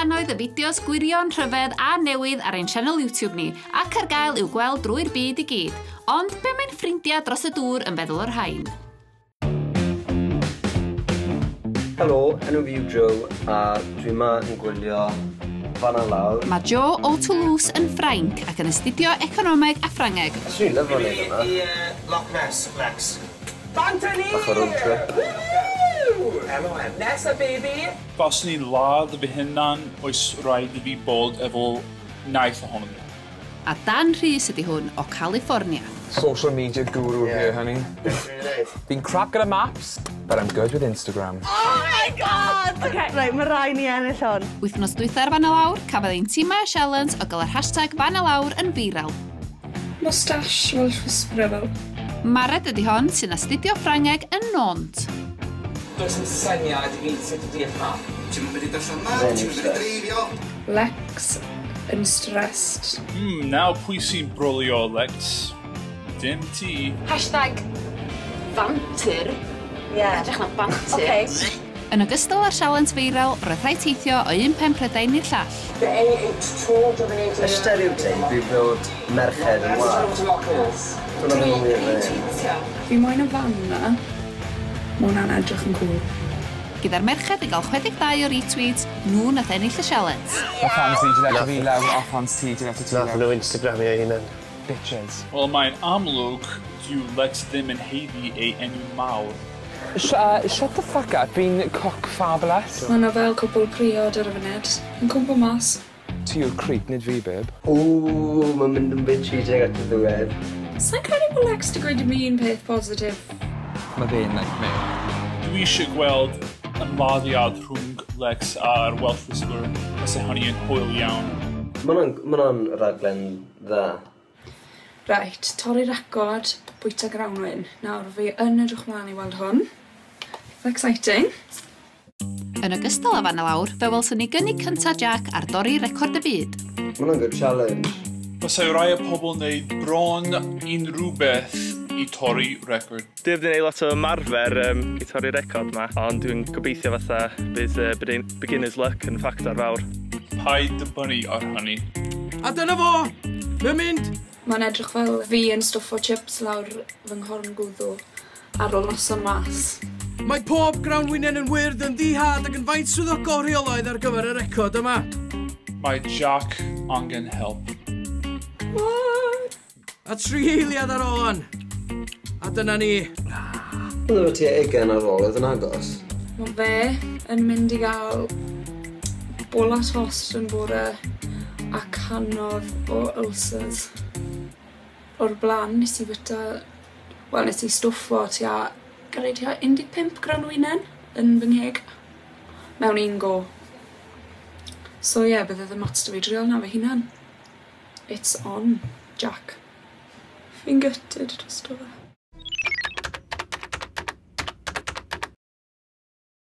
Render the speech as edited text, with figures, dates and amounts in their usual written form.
gannoedd y fideos gwirion, rhyfedd a newydd ar ein channel YouTube ni, ac ar gael i'w gweld drwy'r byd I gyd. Ond be mae'n ffrindiau dros y dŵr yn feddwl o'r rhain? Helo, enw fi yw Joe, a dwi yma yn gwylio fan a lawr. Mae Joe o Toulouse yn Ffrainc ac yn astudio economeg a Ffrangeg. Swn i'n lyfo wneud yma. Loch Ness, Lex. Bach o road trip. M.O.M. Nessa, baby! Os ni'n ladd fy hynna'n, oes rhaid I fi bod efo naeth ohono ni. A Dan Rhys ydy hwn o California. Social media guru here, honey. Been crap at maps, but I'm good with Instagram. Oh my god! Okay, right, mae rai ni ennill hon. Wythnos dwytha'r fan y lawr, cafodd ein timau challenge o gael yr hashtag fan y lawr yn viral. Mustache Welsh Whisperer. Mared ydy hon sy'n astudio Ffrangeg yn Nont. Does yn syniad I sut ydy yma. Ti'n mynd I darllen na, ti'n mynd I dreifio. Lex yn stressed. Nawr pwy sy'n brolio, Lex? Dim ti. Hashtag banter. Edrych na banter. Okay. Yn ogystal â'r challenge viral, roedd rhai teithio o un pen Prydain i'r llall. Y stereotype yw bod merched yn wad. Dyna ddim yn wir. Fi moyn y fan na. Mae hwnna'n edrych yn cool. Gyda'r merched I gael 62 o retweets, nhw nath ennill y challenge. My fans ni wedi fi lawr, a fans ti wedi ti Nath nhw Instagram I hunan. Bitches. Wel, mae'n amlwg dyw Lex ddim yn heiddi ei enw mawr. Shut the fuck up, fi'n cock fabulous. Mae yna fel cwbl priod ar y funud. Yn cwmpo mas. Ti yw'r creep, nid fi, babe. Ww, mae'n mynd yn bit cheating at y ddiwedd. Sa'n credu bod Lex di gweud I mi un peth positif. Mae fe'n like me. Dwi eisiau gweld ymladdiad rhwng Lex a'r Welsh Whisperer, os e hynny yn hwyl iawn. Mae hwnna'n raglen dda. Right, torri record, bwyta grawnwyn. Nawr, fi yn edrych mlaen I weld hwn. It's exciting. Yn ogystal â fan y lawr, fe welswn ni gynnig cyntaf Jack ar dorri record y byd. Mae hwnna'n good challenge. Fyddai rai o pobl wneud bron unrhyw beth I torri record. Dwi wedi gwneud lot o ymarfer I torri record yma, ond dwi'n gobeithio fatha bydd beginner's luck yn ffactor fawr. Paid dibynnu ar hynny. A dyna fo! Mae'n mynd! Mae'n edrych fel fi yn stwffo chips lawr fy nghorn gwddw ar ôl noson mas. Mae pob grawnwynen yn wyrdd yn ddihad ac yn faint swyddogol rheolaidd ar gyfer y record yma. Mae Jack angen help. What? A 3 eiliad ar ôl hon. A dyna ni. Oedd efo ti 20 ar ôl, oedd yn agos. Mae fe yn mynd I gael bola tost yn bore a canodd o ulcers. O'r blaen nes I byta, nes I stwffo tua 15 grawnwynen yn fy ngheg mewn un go. So ie, bydde ddim ots dy fi driol na fy hunan. It's on, Jack. Fi'n gutted dros o fe.